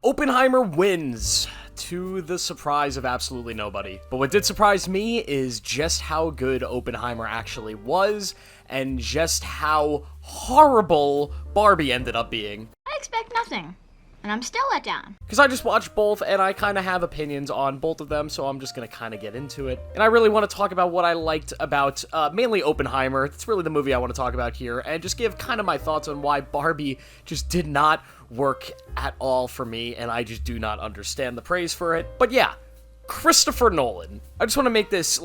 Oppenheimer wins, to the surprise of absolutely nobody. But what did surprise me is just how good Oppenheimer actually was, and just how horrible Barbie ended up being. I expect nothing, and I'm still let down. Because I just watched both, and I kind of have opinions on both of them, so I'm just going to kind of get into it. And I really want to talk about what I liked about, mainly Oppenheimer. That's really the movie I want to talk about here, and just give kind of my thoughts on why Barbie just did not work at all for me, and I just do not understand the praise for it. But yeah, Christopher Nolan. I just want to make this,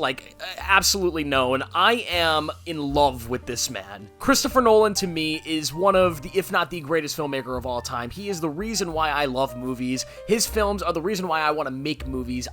absolutely known. I am in love with this man. Christopher Nolan, to me, is one of the, if not the greatest filmmaker of all time. He is the reason why I love movies. His films are the reason why I want to make movies.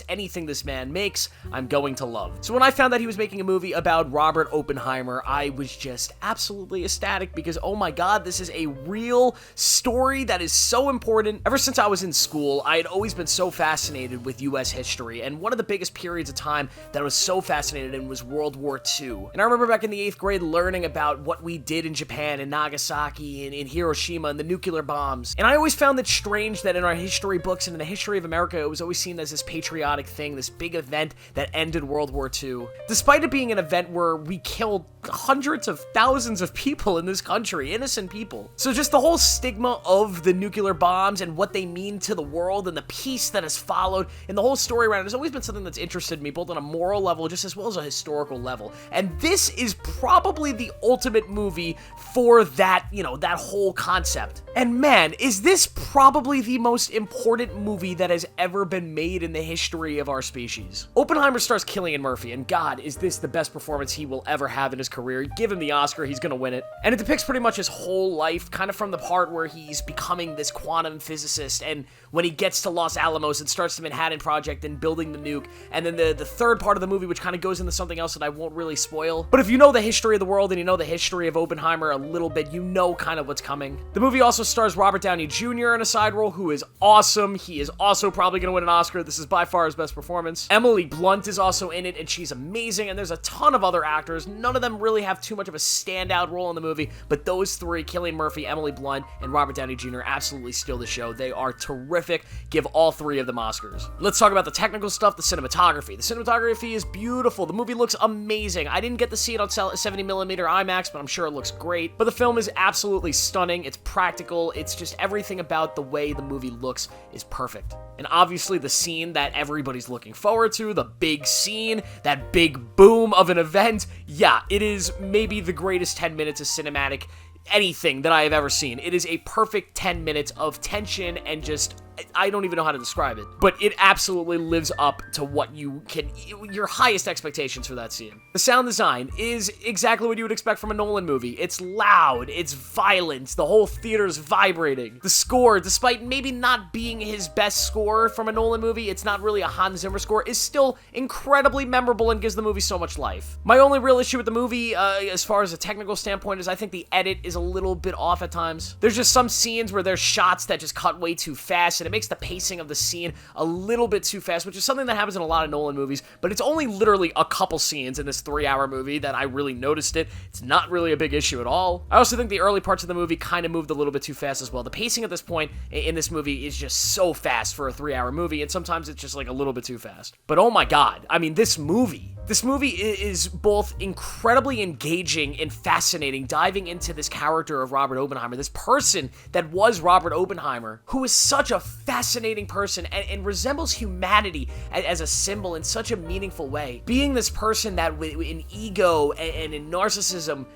Anything this man makes, I'm going to love. So when I found that he was making a movie about Robert Oppenheimer, I was just absolutely ecstatic because, oh my god, this is a real story that is so important. Ever since I was in school, I had always been so fascinated with U.S. history, and one of the biggest periods of time that I was so fascinated in was World War II. And I remember back in the 8th grade learning about what we did in Japan, in Nagasaki, and in Hiroshima, and the nuclear bombs. And I always found it strange that in our history books and in the history of America, it was always seen as this patriotic thing, this big event that ended World War II. Despite it being an event where we killed hundreds of thousands of people in this country, innocent people. So just the whole stigma of the nuclear bombs and what they mean to the world and the peace that has followed and the whole story around it has always been something that's interested me, both on a moral level just as well as a historical level. And this is probably the ultimate movie for that, that whole concept. And man, is this probably the most important movie that has ever been made in the history of our species. Oppenheimer stars Cillian Murphy, and god, is this the best performance he will ever have in his career. Give him the Oscar, he's gonna win it. And it depicts pretty much his whole life, kind of from the part where he's becoming this quantum physicist, and when he gets to Los Alamos and starts the Manhattan Project and building the nuke, and then the third part of the movie, which kind of goes into something else that I won't really spoil. But if you know the history of the world and you know the history of Oppenheimer a little bit, you know kind of what's coming. The movie also stars Robert Downey Jr. in a side role, who is awesome. He is also probably going to win an Oscar. This is by far his best performance. Emily Blunt is also in it, and she's amazing, and there's a ton of other actors. None of them really have too much of a standout role in the movie, but those three, Cillian Murphy, Emily Blunt, and Robert Downey Jr., absolutely steal the show. They are terrific. Give all three of them Oscars. Let's talk about the technical stuff, the cinematography. The cinematography is beautiful. The movie looks amazing. I didn't get to see it on 70mm IMAX, but I'm sure it looks great. But the film is absolutely stunning. It's practical. It's just everything about the way the movie looks is perfect. And obviously the scene that everybody's looking forward to, the big scene, that big boom of an event, yeah, it is maybe the greatest 10 minutes of cinematic anything that I have ever seen. It is a perfect 10 minutes of tension and just, I don't even know how to describe it, but it absolutely lives up to what your highest expectations for that scene. The sound design is exactly what you would expect from a Nolan movie. It's loud, it's violent, the whole theater's vibrating. The score, despite maybe not being his best score from a Nolan movie, it's not really a Hans Zimmer score, is still incredibly memorable and gives the movie so much life. My only real issue with the movie, as far as a technical standpoint, is I think the edit is a little bit off at times. There's just some scenes where there's shots that just cut way too fast, and it makes the pacing of the scene a little bit too fast, which is something that happens in a lot of Nolan movies, but it's only literally a couple scenes in this 3-hour movie that I really noticed it. It's not really a big issue at all. I also think the early parts of the movie kind of moved a little bit too fast as well. The pacing at this point in this movie is just so fast for a 3-hour movie, and sometimes it's just like a little bit too fast. But oh my god, I mean, this movie is both incredibly engaging and fascinating, diving into this character of Robert Oppenheimer, this person that was Robert Oppenheimer, who is such a fascinating person and resembles humanity as a symbol in such a meaningful way. Being this person that in ego and in narcissism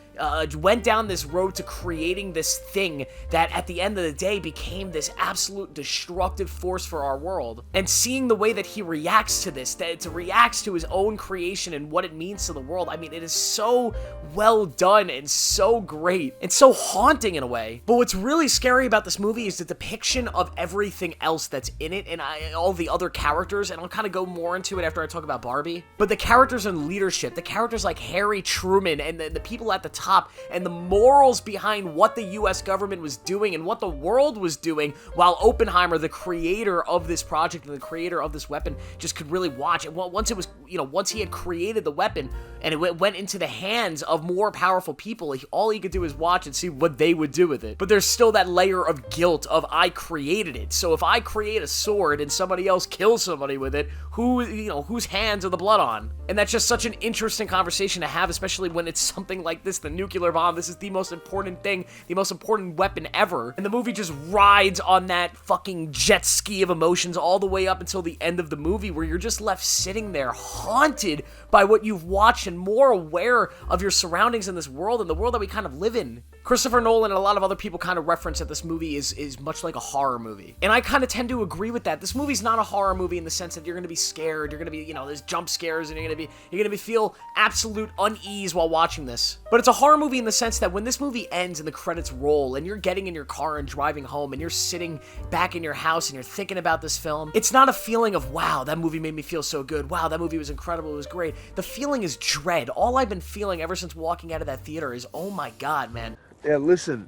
went down this road to creating this thing that at the end of the day became this absolute destructive force for our world. And seeing the way that he reacts to this, that it reacts to his own creation and what it means to the world, I mean, it is so well done and so great and so haunting in a way. But what's really scary about this movie is the depiction of everything else that's in it and all the other characters, and I'll kind of go more into it after I talk about Barbie. But the characters in leadership, the characters like Harry Truman and the people at the top, and the morals behind what the US government was doing and what the world was doing, while Oppenheimer, the creator of this project and the creator of this weapon, just could really watch it. Once it was, once he had created the weapon and it went into the hands of more powerful people, all he could do is watch and see what they would do with it. But there's still that layer of guilt of I created it. So if I create a sword and somebody else kills somebody with it, whose hands are the blood on? And that's just such an interesting conversation to have, especially when it's something like this, the nuclear bomb. This is the most important thing, the most important weapon ever. And the movie just rides on that fucking jet ski of emotions all the way up until the end of the movie, where you're just left sitting there haunted by what you've watched and more aware of your surroundings in this world and the world that we kind of live in. Christopher Nolan and a lot of other people kind of reference that this movie is much like a horror movie. And I kind of tend to agree with that. This movie's not a horror movie in the sense that you're going to be scared, you're going to be, there's jump scares, and you're going to feel absolute unease while watching this. But it's a horror movie in the sense that when this movie ends and the credits roll and you're getting in your car and driving home and you're sitting back in your house and you're thinking about this film, it's not a feeling of, wow, that movie made me feel so good. Wow, that movie was incredible. It was great. The feeling is dread. All I've been feeling ever since walking out of that theater is, oh my God, man. Yeah, listen,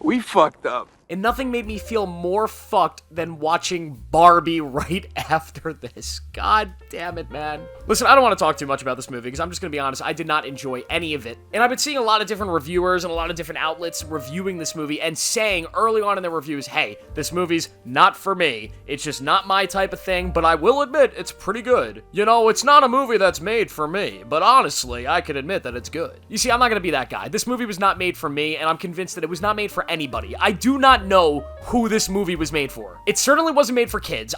we fucked up. And nothing made me feel more fucked than watching Barbie right after this. God damn it, man. Listen, I don't want to talk too much about this movie because I'm just going to be honest, I did not enjoy any of it. And I've been seeing a lot of different reviewers and a lot of different outlets reviewing this movie and saying early on in their reviews, hey, this movie's not for me. It's just not my type of thing, but I will admit it's pretty good. It's not a movie that's made for me, but honestly, I can admit that it's good. You see, I'm not going to be that guy. This movie was not made for me, and I'm convinced that it was not made for anybody. I do not know who this movie was made for. It certainly wasn't made for kids.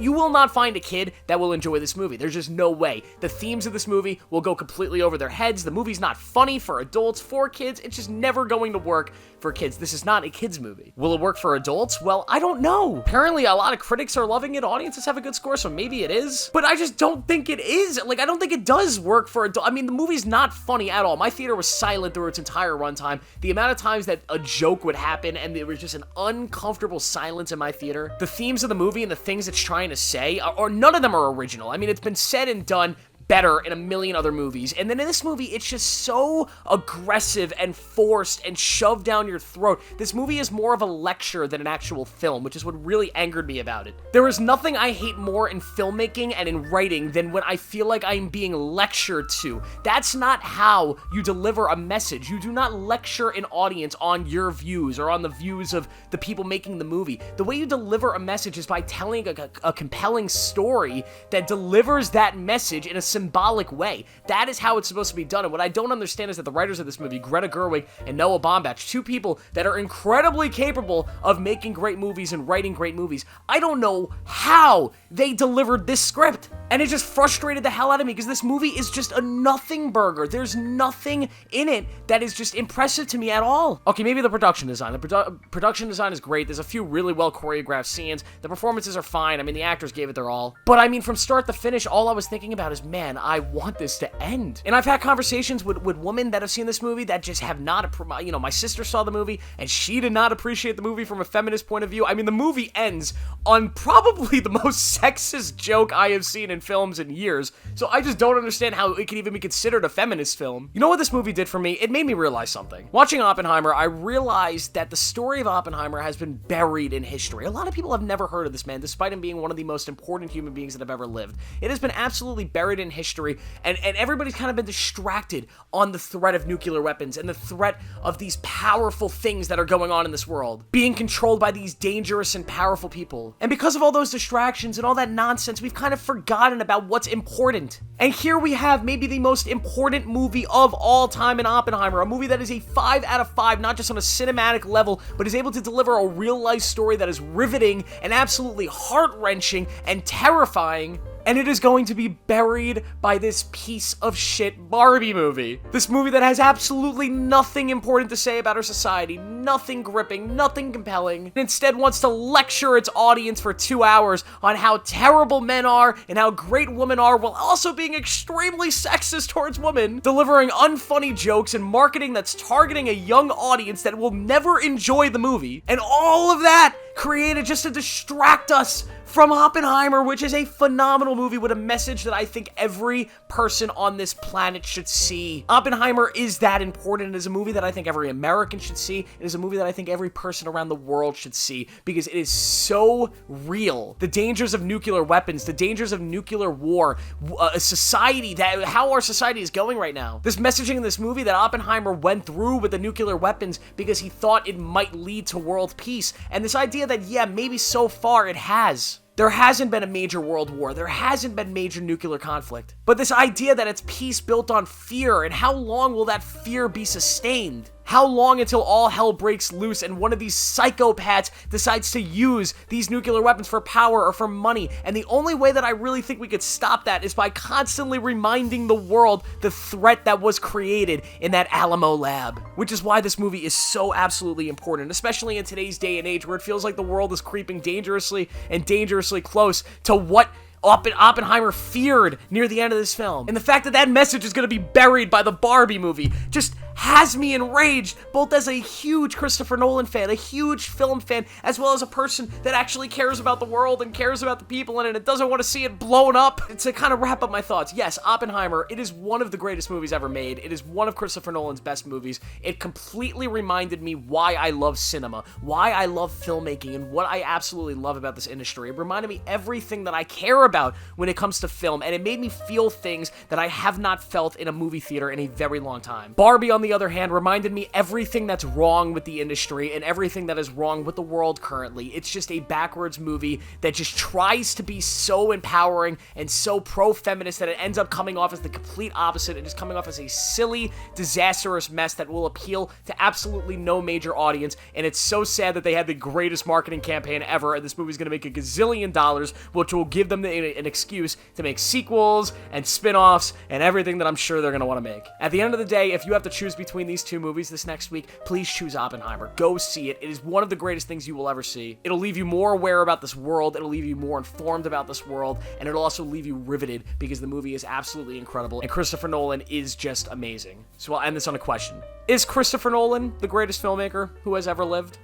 You will not find a kid that will enjoy this movie. There's just no way. The themes of this movie will go completely over their heads. The movie's not funny for adults, for kids. It's just never going to work for kids. This is not a kids movie. Will it work for adults? Well, I don't know. Apparently, a lot of critics are loving it. Audiences have a good score, so maybe it is. But I just don't think it is. I don't think it does work for adults. I mean, the movie's not funny at all. My theater was silent through its entire runtime. The amount of times that a joke would happen and there was just an uncomfortable silence in my theater. The themes of the movie and the things it's trying to say, or none of them are original. I mean, it's been said and done better in a million other movies. And then in this movie, it's just so aggressive and forced and shoved down your throat. This movie is more of a lecture than an actual film, which is what really angered me about it. There is nothing I hate more in filmmaking and in writing than when I feel like I'm being lectured to. That's not how you deliver a message. You do not lecture an audience on your views or on the views of the people making the movie. The way you deliver a message is by telling a compelling story that delivers that message in a symbolic way. That is how it's supposed to be done. And what I don't understand is that the writers of this movie, Greta Gerwig and Noah Baumbach, two people that are incredibly capable of making great movies and writing great movies, I don't know how they delivered this script. And it just frustrated the hell out of me because this movie is just a nothing burger. There's nothing in it that is just impressive to me at all. Okay, maybe the production design. The production design is great. There's a few really well choreographed scenes. The performances are fine. I mean, the actors gave it their all. But I mean, from start to finish, all I was thinking about is, man, I want this to end. And I've had conversations with women that have seen this movie that just have not, my sister saw the movie and she did not appreciate the movie from a feminist point of view. I mean, the movie ends on probably the most sexist joke I have seen in films in years. So I just don't understand how it can even be considered a feminist film. You know what this movie did for me? It made me realize something. Watching Oppenheimer, I realized that the story of Oppenheimer has been buried in history. A lot of people have never heard of this man, despite him being one of the most important human beings that have ever lived. It has been absolutely buried in history, and everybody's kind of been distracted on the threat of nuclear weapons and the threat of these powerful things that are going on in this world, being controlled by these dangerous and powerful people. And because of all those distractions and all that nonsense, we've kind of forgotten about what's important. And here we have maybe the most important movie of all time in Oppenheimer, a movie that is a 5 out of 5, not just on a cinematic level, but is able to deliver a real-life story that is riveting and absolutely heart-wrenching and terrifying. And it is going to be buried by this piece of shit Barbie movie. This movie that has absolutely nothing important to say about our society, nothing gripping, nothing compelling, and instead wants to lecture its audience for 2 hours on how terrible men are and how great women are, while also being extremely sexist towards women, delivering unfunny jokes and marketing that's targeting a young audience that will never enjoy the movie. And all of that created just to distract us from Oppenheimer, which is a phenomenal movie with a message that I think every person on this planet should see. Oppenheimer is that important. It is a movie that I think every American should see. It is a movie that I think every person around the world should see because it is so real. The dangers of nuclear weapons, the dangers of nuclear war, a society how our society is going right now. This messaging in this movie that Oppenheimer went through with the nuclear weapons because he thought it might lead to world peace. And this idea that, yeah, maybe so far it has. There hasn't been a major world war. There hasn't been major nuclear conflict. But this idea that it's peace built on fear, and how long will that fear be sustained? How long until all hell breaks loose and one of these psychopaths decides to use these nuclear weapons for power or for money? And the only way that I really think we could stop that is by constantly reminding the world the threat that was created in that Alamo lab. Which is why this movie is so absolutely important, especially in today's day and age where it feels like the world is creeping dangerously and dangerously close to what Oppenheimer feared near the end of this film. And the fact that that message is going to be buried by the Barbie movie just has me enraged, both as a huge Christopher Nolan fan, a huge film fan, as well as a person that actually cares about the world and cares about the people in it and doesn't want to see it blown up. To kind of wrap up my thoughts, yes, Oppenheimer, it is one of the greatest movies ever made. It is one of Christopher Nolan's best movies. It completely reminded me why I love cinema, why I love filmmaking, and what I absolutely love about this industry. It reminded me everything that I care about when it comes to film, and it made me feel things that I have not felt in a movie theater in a very long time. Barbie, on the other hand, reminded me everything that's wrong with the industry and everything that is wrong with the world currently. It's just a backwards movie that just tries to be so empowering and so pro-feminist that it ends up coming off as the complete opposite and just coming off as a silly, disastrous mess that will appeal to absolutely no major audience. And it's so sad that they had the greatest marketing campaign ever, and this movie's gonna make $1 gazillion, which will give them an excuse to make sequels and spin-offs and everything that I'm sure they're gonna want to make. At the end of the day, if you have to choose between these two movies this next week, please choose Oppenheimer. Go see it. It is one of the greatest things you will ever see. It'll leave you more aware about this world, it'll leave you more informed about this world, and it'll also leave you riveted because the movie is absolutely incredible, and Christopher Nolan is just amazing. So I'll end this on a question. Is Christopher Nolan the greatest filmmaker who has ever lived?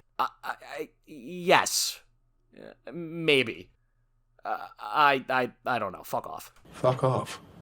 Yes. Maybe. I don't know. Fuck off. Fuck off.